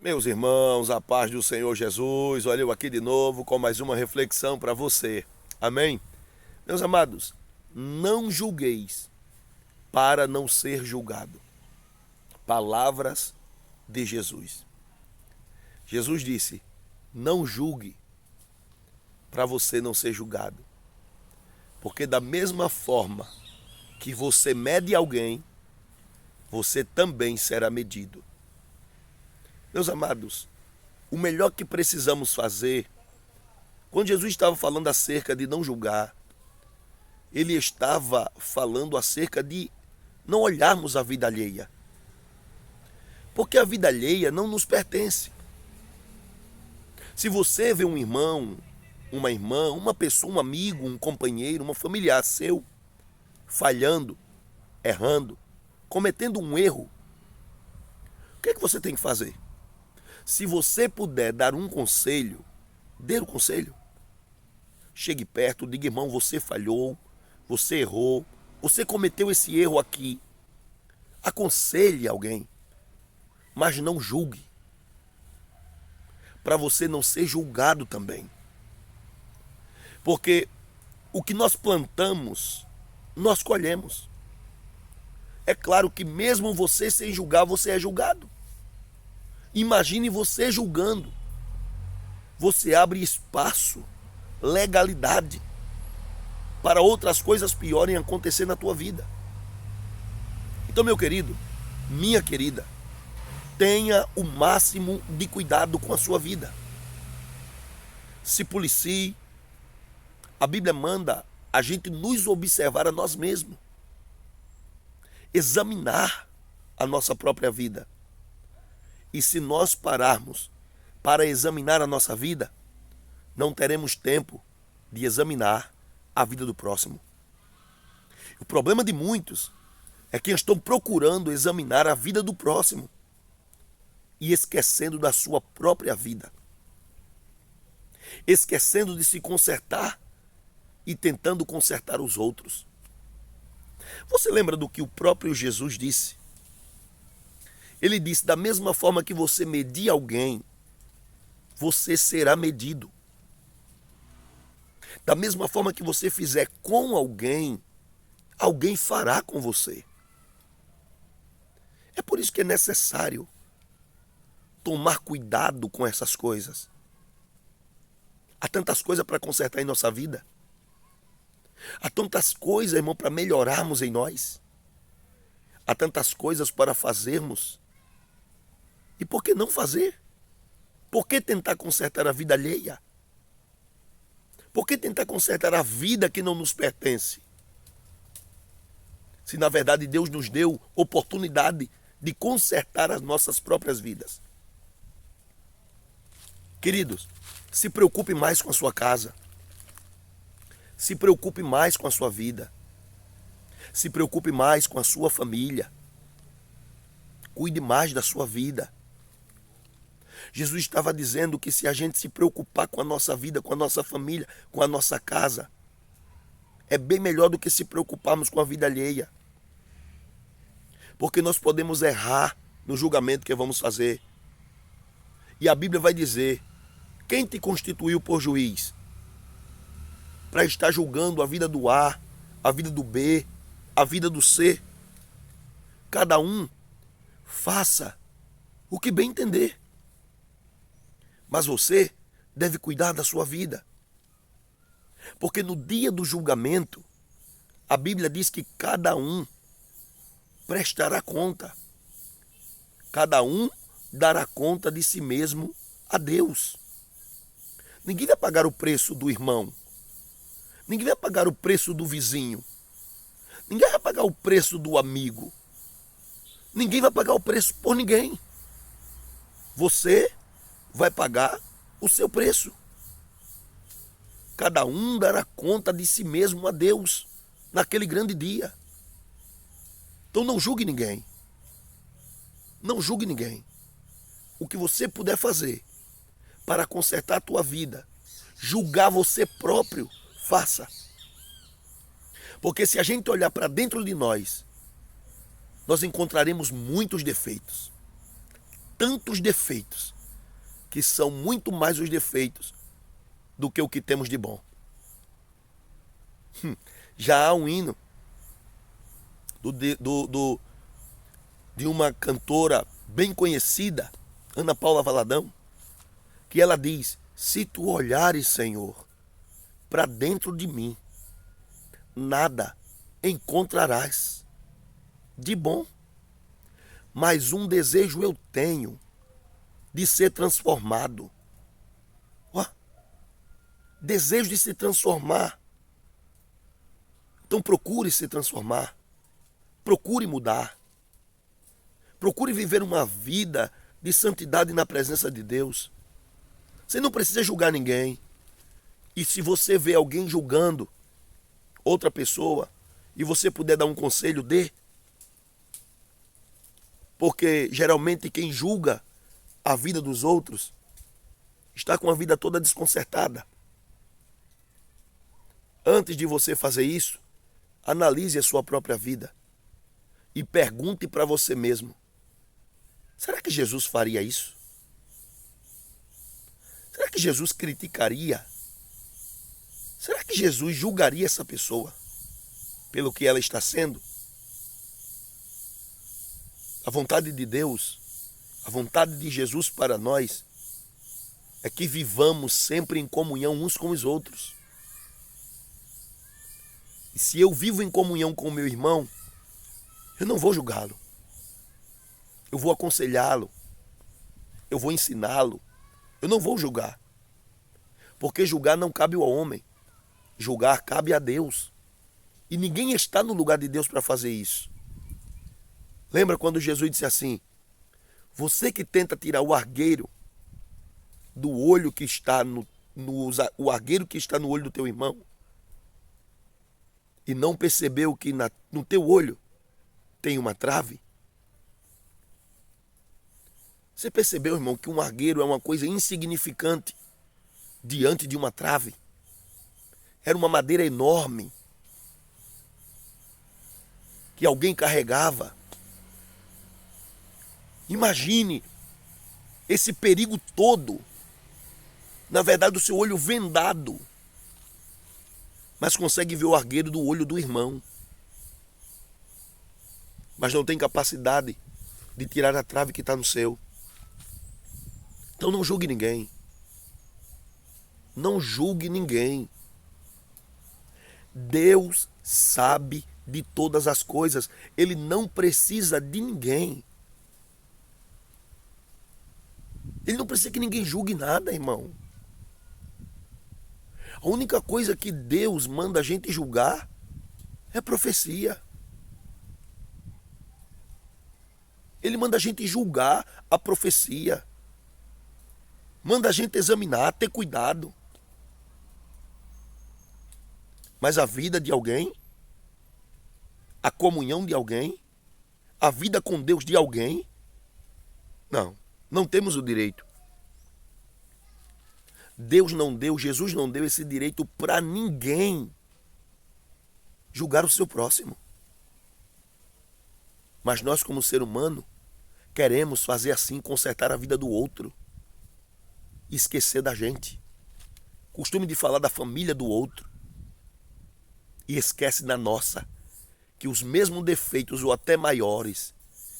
Meus irmãos, a paz do Senhor Jesus, olha eu aqui de novo com mais uma reflexão para você. Amém? Meus amados, não julgueis para não ser julgado. Palavras de Jesus. Jesus disse: não julgue para você não ser julgado. Porque da mesma forma que você mede alguém, você também será medido. Meus amados, o melhor que precisamos fazer, quando Jesus estava falando acerca de não julgar, ele estava falando acerca de não olharmos a vida alheia. Porque a vida alheia não nos pertence. Se você vê um irmão, uma irmã, uma pessoa, um amigo, um companheiro, um familiar seu, falhando, errando, cometendo um erro, o que é que você tem que fazer? Se você puder dar um conselho, dê o conselho. Chegue perto, diga: irmão, você falhou, você errou, você cometeu esse erro aqui. Aconselhe alguém, mas não julgue, para você não ser julgado também. Porque o que nós plantamos, nós colhemos. É claro que mesmo você sem julgar, você é julgado. Imagine você julgando. Você abre espaço, legalidade, para outras coisas piores acontecer na tua vida. Então, meu querido, minha querida, tenha o máximo de cuidado com a sua vida. Se policie. A Bíblia manda a gente nos observar a nós mesmos. Examinar a nossa própria vida. E se nós pararmos para examinar a nossa vida, não teremos tempo de examinar a vida do próximo. O problema de muitos é que estão procurando examinar a vida do próximo e esquecendo da sua própria vida. Esquecendo de se consertar e tentando consertar os outros. Você lembra do que o próprio Jesus disse? Ele disse: da mesma forma que você medir alguém, você será medido. Da mesma forma que você fizer com alguém, alguém fará com você. É por isso que é necessário tomar cuidado com essas coisas. Há tantas coisas para consertar em nossa vida. Há tantas coisas, irmão, para melhorarmos em nós. Há tantas coisas para fazermos. E por que não fazer? Por que tentar consertar a vida alheia? Por que tentar consertar a vida que não nos pertence? Se na verdade Deus nos deu oportunidade de consertar as nossas próprias vidas. Queridos, se preocupe mais com a sua casa. Se preocupe mais com a sua vida. Se preocupe mais com a sua família. Cuide mais da sua vida. Jesus estava dizendo que se a gente se preocupar com a nossa vida, com a nossa família, com a nossa casa, é bem melhor do que se preocuparmos com a vida alheia. Porque nós podemos errar no julgamento que vamos fazer. E a Bíblia vai dizer: quem te constituiu por juiz? Para estar julgando a vida do A, a vida do B, a vida do C. Cada um faça o que bem entender. Mas você deve cuidar da sua vida. Porque no dia do julgamento, a Bíblia diz que cada um prestará conta. Cada um dará conta de si mesmo a Deus. Ninguém vai pagar o preço do irmão. Ninguém vai pagar o preço do vizinho. Ninguém vai pagar o preço do amigo. Ninguém vai pagar o preço por ninguém. Você vai pagar o seu preço. Cada um dará conta de si mesmo a Deus naquele grande dia. Então não julgue ninguém. Não julgue ninguém. O que você puder fazer para consertar a tua vida, julgar você próprio, faça. Porque se a gente olhar para dentro de nós encontraremos muitos defeitos. Tantos defeitos que são muito mais os defeitos do que o que temos de bom. Já há um hino de uma cantora bem conhecida, Ana Paula Valadão, que ela diz: se tu olhares, Senhor, para dentro de mim, nada encontrarás de bom, mas um desejo eu tenho de ser transformado. Desejo de se transformar. Então procure se transformar. Procure mudar. Procure viver uma vida de santidade na presença de Deus. Você não precisa julgar ninguém. E se você vê alguém julgando outra pessoa e você puder dar um conselho, dê. Porque geralmente quem julga a vida dos outros está com a vida toda desconcertada. Antes de você fazer isso, analise a sua própria vida e pergunte para você mesmo: será que Jesus faria isso? Será que Jesus criticaria? Será que Jesus julgaria essa pessoa pelo que ela está sendo? A vontade de Deus, a vontade de Jesus para nós é que vivamos sempre em comunhão uns com os outros. E se eu vivo em comunhão com o meu irmão, eu não vou julgá-lo. Eu vou aconselhá-lo. Eu vou ensiná-lo. Eu não vou julgar. Porque julgar não cabe ao homem. Julgar cabe a Deus. E ninguém está no lugar de Deus para fazer isso. Lembra quando Jesus disse assim: você que tenta tirar o argueiro do olho que está o argueiro que está no olho do teu irmão, e não percebeu que no teu olho tem uma trave? Você percebeu, irmão, que um argueiro é uma coisa insignificante diante de uma trave? Era uma madeira enorme que alguém carregava. Imagine esse perigo todo. Na verdade, o seu olho vendado, mas consegue ver o argueiro do olho do irmão, mas não tem capacidade de tirar a trave que está no seu. Então não julgue ninguém. Não julgue ninguém. Deus sabe de todas as coisas. Ele não precisa de ninguém. Ele não precisa que ninguém julgue nada, irmão. A única coisa que Deus manda a gente julgar é profecia. Ele manda a gente julgar a profecia. Manda a gente examinar, ter cuidado. Mas a vida de alguém, a comunhão de alguém, a vida com Deus de alguém, não temos o direito. Deus não deu, Jesus não deu esse direito para ninguém julgar o seu próximo. Mas nós, como ser humano, queremos fazer assim, consertar a vida do outro, esquecer da gente. Costume de falar da família do outro e esquece da nossa, que os mesmos defeitos ou até maiores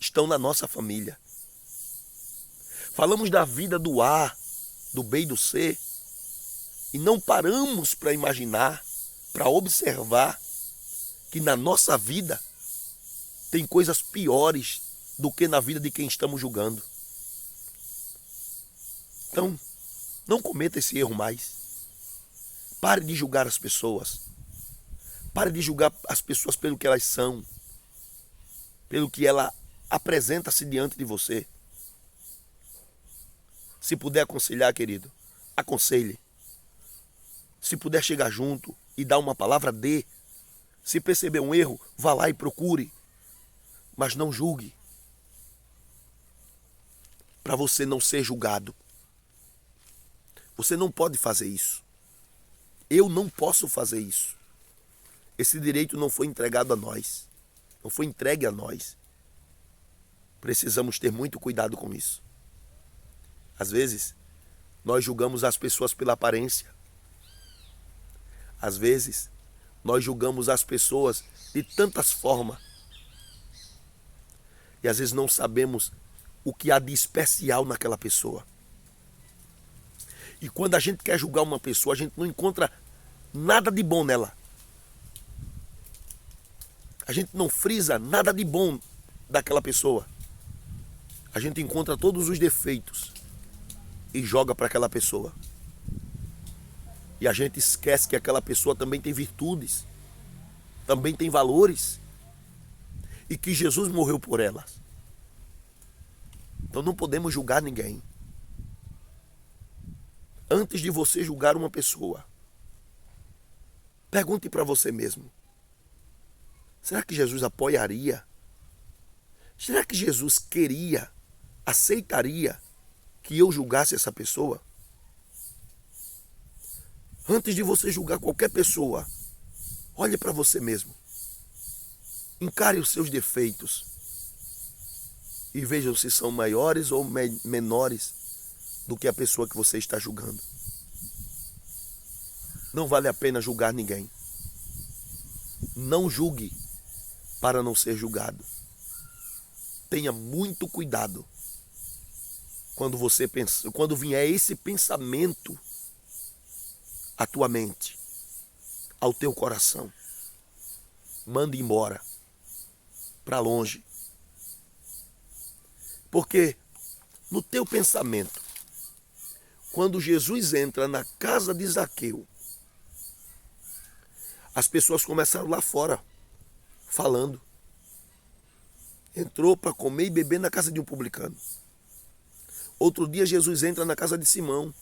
estão na nossa família. Falamos da vida do A, do B e do C, e não paramos para imaginar, para observar que na nossa vida tem coisas piores do que na vida de quem estamos julgando. Então, não cometa esse erro mais. Pare de julgar as pessoas. Pare de julgar as pessoas pelo que elas são, pelo que ela apresenta-se diante de você. Se puder aconselhar, querido, aconselhe. Se puder chegar junto e dar uma palavra, dê. Se perceber um erro, vá lá e procure. Mas não julgue. Para você não ser julgado. Você não pode fazer isso. Eu não posso fazer isso. Esse direito não foi entregado a nós. Não foi entregue a nós. Precisamos ter muito cuidado com isso. Às vezes, nós julgamos as pessoas pela aparência. Às vezes, nós julgamos as pessoas de tantas formas. E às vezes não sabemos o que há de especial naquela pessoa. E quando a gente quer julgar uma pessoa, a gente não encontra nada de bom nela. A gente não frisa nada de bom daquela pessoa. A gente encontra todos os defeitos e joga para aquela pessoa. E a gente esquece que aquela pessoa também tem virtudes, também tem valores, e que Jesus morreu por elas. Então não podemos julgar ninguém. Antes de você julgar uma pessoa, pergunte para você mesmo: será que Jesus apoiaria? Será que Jesus queria, aceitaria que eu julgasse essa pessoa? Antes de você julgar qualquer pessoa, olhe para você mesmo. Encare os seus defeitos e vejam se são maiores ou menores do que a pessoa que você está julgando. Não vale a pena julgar ninguém. Não julgue para não ser julgado. Tenha muito cuidado quando vier esse pensamento à tua mente, ao teu coração. Mande embora, para longe. Porque no teu pensamento, quando Jesus entra na casa de Zaqueu, as pessoas começaram lá fora, falando. Entrou para comer e beber na casa de um publicano. Outro dia Jesus entra na casa de Simão.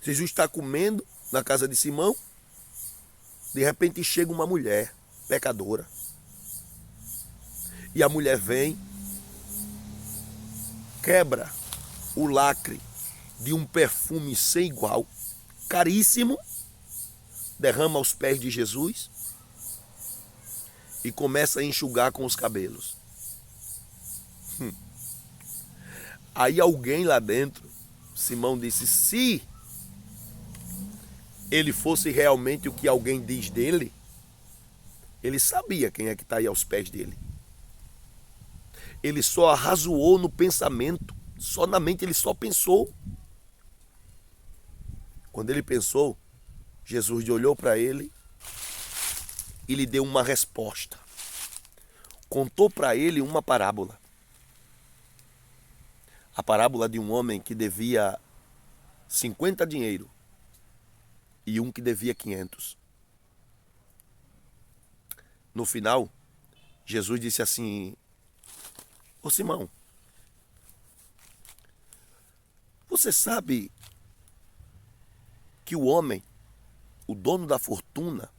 Jesus está comendo na casa de Simão. De repente chega uma mulher pecadora. E a mulher vem, quebra o lacre de um perfume sem igual, caríssimo, derrama aos pés de Jesus e começa a enxugar com os cabelos. Aí alguém lá dentro, Simão disse: se ele fosse realmente o que alguém diz dele, ele sabia quem é que está aí aos pés dele. Ele só arrazoou no pensamento, só na mente, ele só pensou. Quando ele pensou, Jesus olhou para ele e lhe deu uma resposta. Contou para ele uma parábola. A parábola de um homem que devia 50 dinheiro e um que devia 500. No final, Jesus disse assim: ô Simão, você sabe que o homem, o dono da fortuna,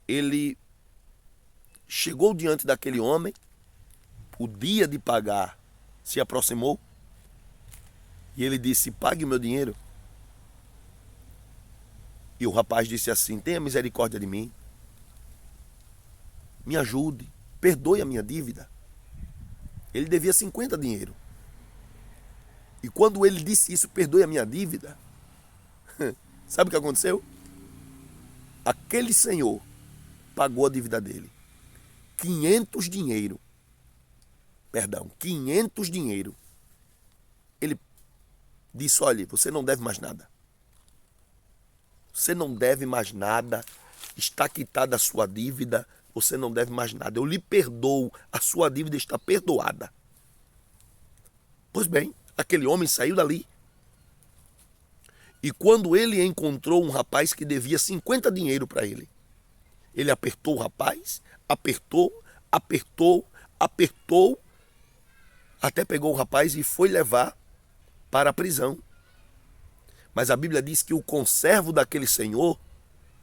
ele chegou diante daquele homem, o dia de pagar se aproximou, e ele disse: pague o meu dinheiro. E o rapaz disse assim: tenha misericórdia de mim, me ajude, perdoe a minha dívida. Ele devia 50 dinheiro. E quando ele disse isso, perdoe a minha dívida, sabe o que aconteceu? Aquele senhor pagou a dívida dele. 500 dinheiro. 500 dinheiro. Ele disse: olha, você não deve mais nada. Você não deve mais nada. Está quitada a sua dívida. Você não deve mais nada. Eu lhe perdoo. A sua dívida está perdoada. Pois bem, aquele homem saiu dali. E quando ele encontrou um rapaz que devia 50 dinheiro para ele, ele apertou o rapaz, apertou, até pegou o rapaz e foi levar para a prisão. Mas a Bíblia diz que o conservo daquele senhor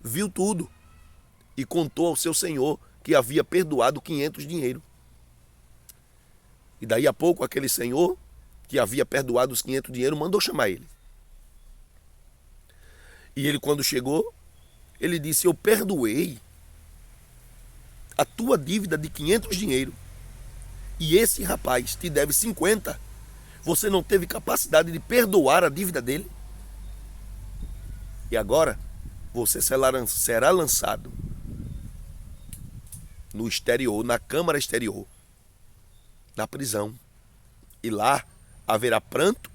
viu tudo e contou ao seu senhor que havia perdoado 500 dinheiro. E daí a pouco aquele senhor que havia perdoado os 500 dinheiro mandou chamar ele. E ele, quando chegou, ele disse: eu perdoei a tua dívida de 500 dinheiro. E esse rapaz te deve 50. Você não teve capacidade de perdoar a dívida dele? E agora você será lançado no exterior, na câmara exterior, na prisão. E lá haverá pranto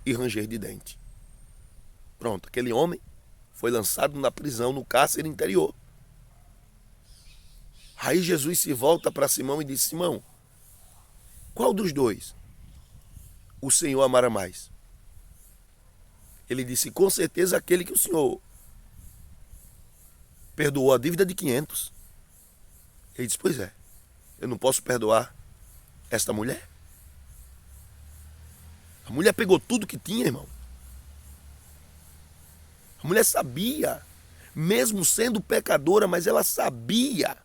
e ranger de dente. Pronto, aquele homem foi lançado na prisão, no cárcere interior. Aí Jesus se volta para Simão e diz: Simão, qual dos dois o Senhor amará mais? Ele disse: com certeza aquele que o Senhor perdoou a dívida de 500. Ele disse: pois é, eu não posso perdoar esta mulher? A mulher pegou tudo que tinha, irmão. A mulher sabia, mesmo sendo pecadora, mas ela sabia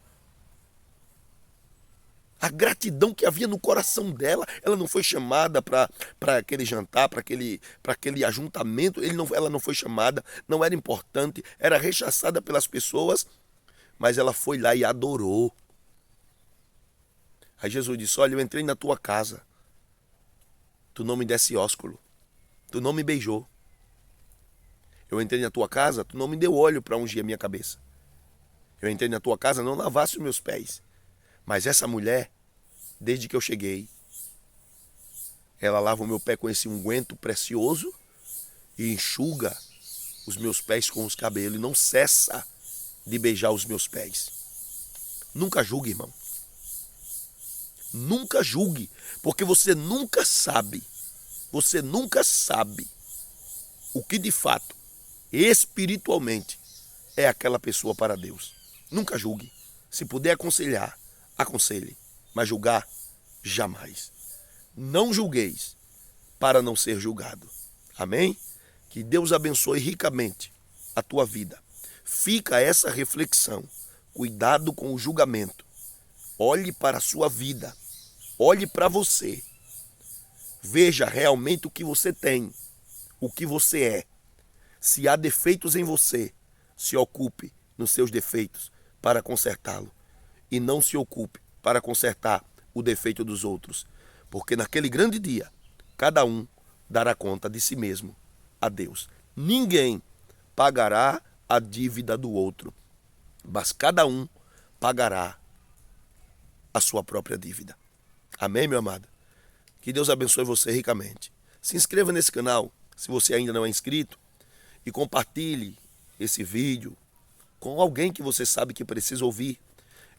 a gratidão que havia no coração dela. Ela não foi chamada para aquele jantar, para aquele ajuntamento. Ela não foi chamada, não era importante, era rechaçada pelas pessoas, mas ela foi lá e adorou. Aí Jesus disse: olha, eu entrei na tua casa, tu não me desse ósculo, tu não me beijou. Eu entrei na tua casa, tu não me deu óleo para ungir a minha cabeça. Eu entrei na tua casa, não lavasse os meus pés. Mas essa mulher, desde que eu cheguei, ela lava o meu pé com esse unguento precioso e enxuga os meus pés com os cabelos e não cessa de beijar os meus pés. Nunca julgue, irmão. Nunca julgue, porque você nunca sabe o que de fato, espiritualmente, é aquela pessoa para Deus. Nunca julgue. Se puder aconselhar, aconselhe, mas julgar, jamais. Não julgueis para não ser julgado. Amém? Que Deus abençoe ricamente a tua vida. Fica essa reflexão. Cuidado com o julgamento. Olhe para a sua vida. Olhe para você. Veja realmente o que você tem, o que você é. Se há defeitos em você, se ocupe nos seus defeitos para consertá-lo. E não se ocupe para consertar o defeito dos outros. Porque naquele grande dia, cada um dará conta de si mesmo a Deus. Ninguém pagará a dívida do outro, mas cada um pagará a sua própria dívida. Amém, meu amado? Que Deus abençoe você ricamente. Se inscreva nesse canal, se você ainda não é inscrito, e compartilhe esse vídeo com alguém que você sabe que precisa ouvir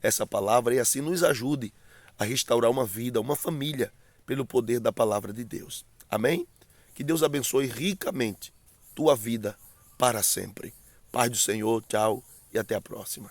essa palavra e assim nos ajude a restaurar uma vida, uma família, pelo poder da palavra de Deus. Amém? Que Deus abençoe ricamente tua vida para sempre. Paz do Senhor, tchau e até a próxima.